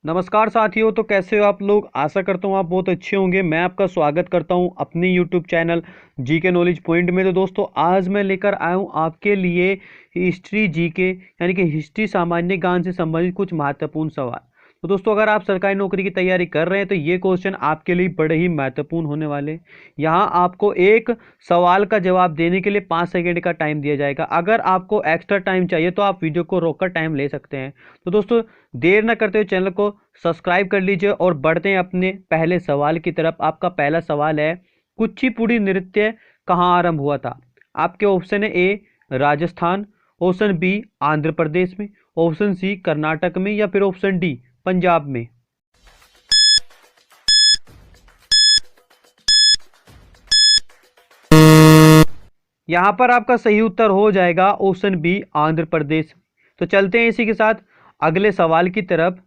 नमस्कार साथियों। तो कैसे हो आप लोग? आशा करता हूँ आप बहुत अच्छे होंगे। मैं आपका स्वागत करता हूँ अपने YouTube channel GK knowledge point में। तो दोस्तों, आज मैं लेकर आया हूँ आपके लिए हिस्ट्री जीके यानी कि हिस्ट्री सामान्य ज्ञान से संबंधित कुछ महत्वपूर्ण सवाल। तो दोस्तों, अगर आप सरकारी नौकरी की तैयारी कर रहे हैं तो ये क्वेश्चन आपके लिए बड़े ही महत्वपूर्ण होने वाले हैं। यहाँ आपको एक सवाल का जवाब देने के लिए 5 सेकेंड का टाइम दिया जाएगा। अगर आपको एक्स्ट्रा टाइम चाहिए तो आप वीडियो को रोककर टाइम ले सकते हैं। तो दोस्तों, देर न करते हुए चैनल को सब्सक्राइब कर लीजिए और बढ़ते हैं अपने पहले सवाल की तरफ। आपका पहला सवाल है, कुचिपुड़ी नृत्य कहाँ आरंभ हुआ था? आपके ऑप्शन है ए राजस्थान, ऑप्शन बी आंध्र प्रदेश में, ऑप्शन सी कर्नाटक में, या फिर ऑप्शन डी पंजाब में। यहाँ पर आपका सही उत्तर हो जाएगा ऑप्शन बी आंध्र प्रदेश। तो चलते हैं इसी के साथ अगले सवाल की तरफ।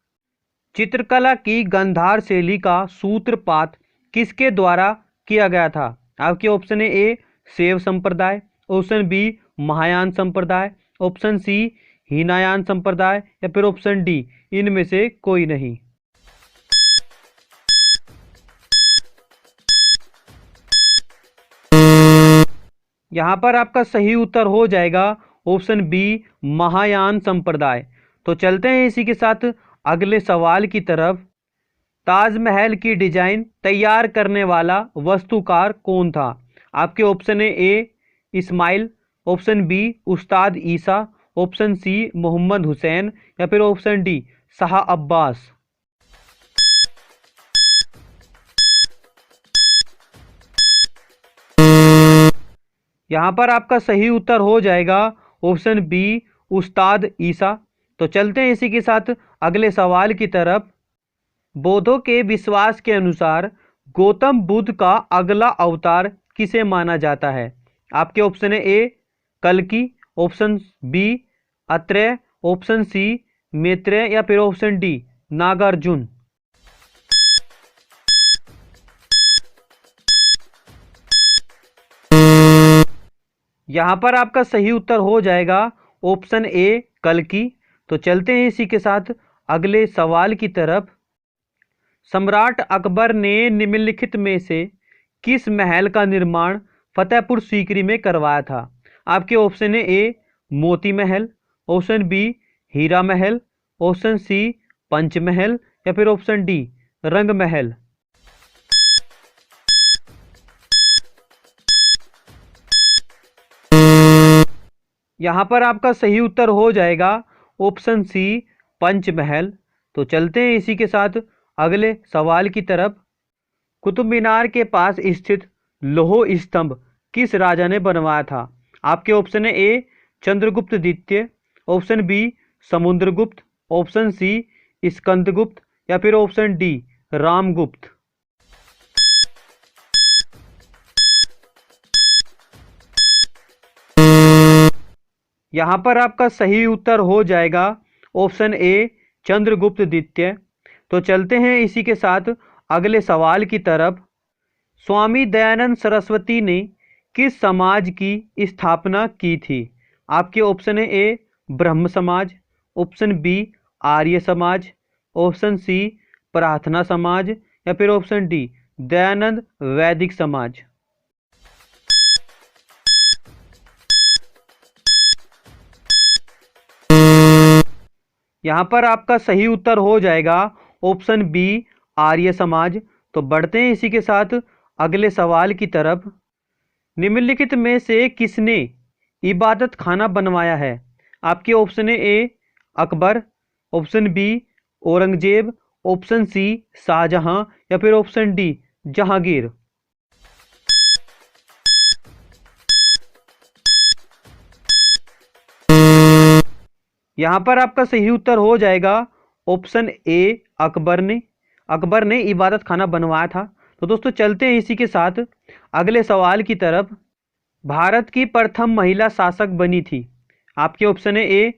चित्रकला की गंधार शैली का सूत्रपात किसके द्वारा किया गया था? आपके ऑप्शन है ए शैव संप्रदाय, ऑप्शन बी महायान संप्रदाय, ऑप्शन सी हीनायान संप्रदाय, या फिर ऑप्शन डी इनमें से कोई नहीं। यहाँ पर आपका सही उत्तर हो जाएगा ऑप्शन बी महायान संप्रदाय। तो चलते हैं इसी के साथ अगले सवाल की तरफ। ताजमहल की डिजाइन तैयार करने वाला वास्तुकार कौन था? आपके ऑप्शन है ए इस्माइल, ऑप्शन बी उस्ताद ईसा, ऑप्शन सी मोहम्मद हुसैन, या फिर ऑप्शन डी शाह अब्बास। यहाँ पर आपका सही उत्तर हो जाएगा ऑप्शन बी उस्ताद ईसा। तो चलते हैं इसी के साथ अगले सवाल की तरफ। बौद्धों के विश्वास के अनुसार गौतम बुद्ध का अगला अवतार किसे माना जाता है? आपके ऑप्शन है ए कल्कि, option B Atreya, option C Maitreya, या फिर ऑप्शन डी नागार्जुन। यहाँ पर आपका सही उत्तर हो जाएगा ऑप्शन ए कल्कि। तो चलते हैं इसी के साथ अगले सवाल की तरफ। सम्राट अकबर ने निम्नलिखित में से किस महल का निर्माण फतेहपुर सीकरी में करवाया था? आपके ऑप्शन है ए मोती महल, ऑप्शन बी हीरा महल, ऑप्शन सी पंचमहल, या फिर ऑप्शन डी रंग महल। यहाँ पर आपका सही उत्तर हो जाएगा ऑप्शन सी पंचमहल। तो चलते हैं इसी के साथ अगले सवाल की तरफ। कुतुब मीनार के पास स्थित लौह स्तंभ किस राजा ने बनवाया था? आपके ऑप्शन है ए चंद्रगुप्त द्वितीय, option B Samudragupta, option C Skandagupta, या फिर ऑप्शन डी रामगुप्त। यहाँ पर आपका सही उत्तर हो जाएगा ऑप्शन ए चंद्रगुप्त द्वितीय। तो चलते हैं इसी के साथ अगले सवाल की तरफ। स्वामी दयानंद सरस्वती ने किस समाज की स्थापना की थी? आपके ऑप्शन है ए ब्रह्म समाज, option B Arya Samaj, option C प्रार्थना समाज, या फिर ऑप्शन डी दयानंद वैदिक समाज। यहाँ पर आपका सही उत्तर हो जाएगा ऑप्शन बी आर्य समाज। तो बढ़ते हैं इसी के साथ अगले सवाल की तरफ। निम्नलिखित में से किसने इबादत खाना बनवाया है? आपके ऑप्शन है A Akbar, option B Aurangzeb, option C Shahjahan, या फिर ऑप्शन डी जहांगीर। यहाँ पर आपका सही उत्तर हो जाएगा ऑप्शन ए अकबर ने। अकबर ने इबादत खाना बनवाया था। तो दोस्तों, चलते हैं इसी के साथ अगले सवाल की तरफ। भारत की प्रथम महिला शासक बनी थी। आपके ऑप्शन है ए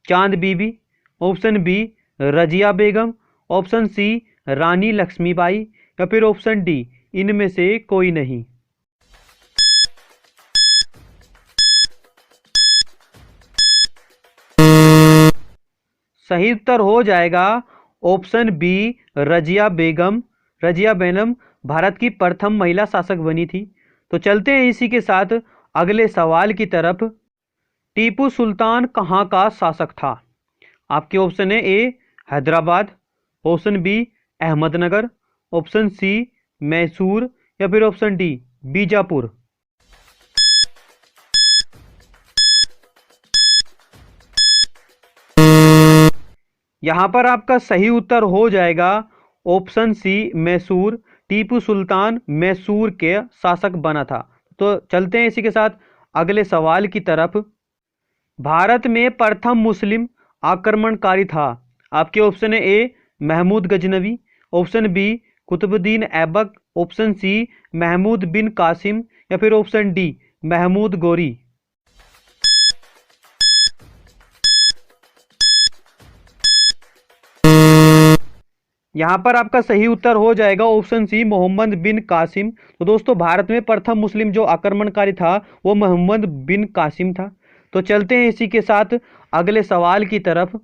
चांद बीबी, ऑप्शन बी रजिया बेगम, ऑप्शन सी रानी लक्ष्मीबाई, या फिर ऑप्शन डी इनमें से कोई नहीं। सही उत्तर हो जाएगा ऑप्शन बी रजिया बेगम भारत की प्रथम महिला शासक बनी थी। तो चलते हैं इसी के साथ अगले सवाल की तरफ। टीपू सुल्तान कहाँ का शासक था? आपके ऑप्शन है A Hyderabad, option B Ahmednagar, option C Mysore या फिर ऑप्शन डी बीजापुर। यहां पर आपका सही उत्तर हो जाएगा ऑप्शन सी मैसूर। टीपू सुल्तान मैसूर के शासक बना था। तो चलते हैं इसी के साथ अगले सवाल की तरफ। भारत में प्रथम मुस्लिम आक्रमणकारी था। आपके ऑप्शन है A Mahmud Ghaznavi, option B Qutbuddin Aibak, option C Mahmud bin Qasim या फिर ऑप्शन डी महमूद गोरी। यहां पर आपका सही उत्तर हो जाएगा ऑप्शन सी मोहम्मद बिन कासिम। तो दोस्तों भारत में प्रथम मुस्लिम जो आक्रमणकारी था वो मोहम्मद बिन कासिम था। तो चलते हैं इसी के साथ अगले सवाल की तरफ।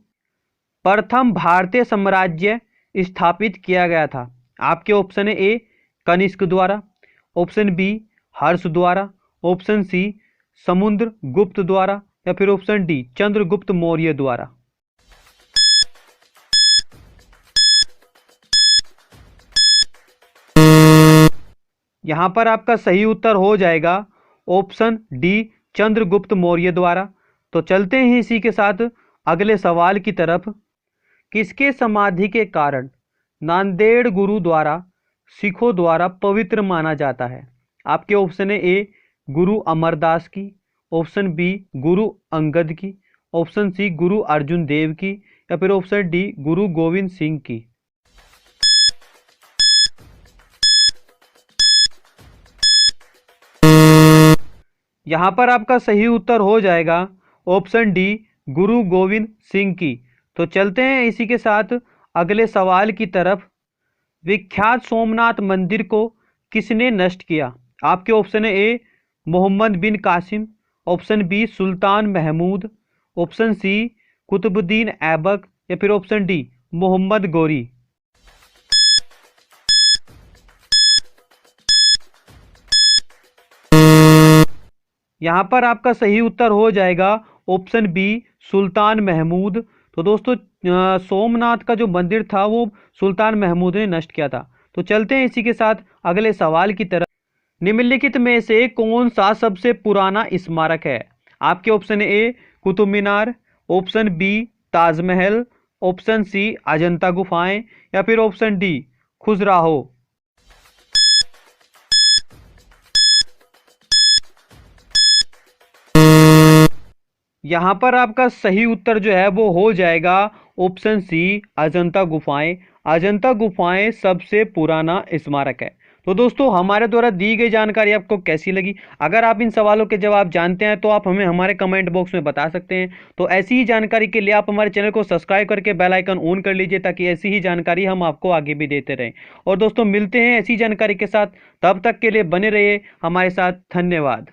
प्रथम भारतीय साम्राज्य स्थापित किया गया था। आपके ऑप्शन है ए कनिष्क द्वारा, ऑप्शन बी हर्ष द्वारा, ऑप्शन सी समुद्र गुप्त द्वारा या फिर ऑप्शन डी चंद्रगुप्त मौर्य द्वारा। यहां पर आपका सही उत्तर हो जाएगा ऑप्शन डी चंद्रगुप्त मौर्य द्वारा। तो चलते हैं इसी के साथ अगले सवाल की तरफ। किसके समाधि के कारण नांदेड़ गुरुद्वारा सिखों द्वारा पवित्र माना जाता है? आपके ऑप्शन है ए गुरु अमरदास की, ऑप्शन बी गुरु अंगद की, ऑप्शन सी गुरु अर्जुन देव की या फिर ऑप्शन डी गुरु गोविंद सिंह की। यहां पर आपका सही उत्तर हो जाएगा ऑप्शन डी गुरु गोविंद सिंह की। तो चलते हैं इसी के साथ अगले सवाल की तरफ। विख्यात सोमनाथ मंदिर को किसने नष्ट किया? आपके ऑप्शन है ए मोहम्मद बिन कासिम, ऑप्शन बी सुल्तान महमूद, ऑप्शन सी कुतुबुद्दीन ऐबक या फिर ऑप्शन डी मोहम्मद गोरी। यहां पर आपका सही उत्तर हो जाएगा ऑप्शन बी सुल्तान महमूद। तो दोस्तों सोमनाथ का जो मंदिर था वो सुल्तान महमूद ने नष्ट किया था। तो चलते हैं इसी के साथ अगले सवाल की तरफ। निम्नलिखित में से कौन सा सबसे पुराना स्मारक है? आपके option A Qutub Minar, option B Taj Mahal, option C Ajanta गुफाएं या फिर ऑप्शन डी खजुराहो। यहां पर आपका सही उत्तर जो है वो हो जाएगा ऑप्शन सी अजंता गुफाएं। अजंता गुफाएं सबसे पुराना स्मारक है। तो दोस्तों हमारे द्वारा दी गई जानकारी आपको कैसी लगी? अगर आप इन सवालों के जवाब जानते हैं तो आप हमें हमारे कमेंट बॉक्स में बता सकते हैं। तो ऐसी ही जानकारी के लिए आप हमारे चैनल को सब्सक्राइब करके बेल आइकन ऑन कर लीजिए ताकि ऐसी ही जानकारी हम आपको आगे भी देते रहें। और दोस्तों मिलते हैं ऐसी जानकारी के साथ, तब तक के लिए बने रहिए हमारे साथ। धन्यवाद।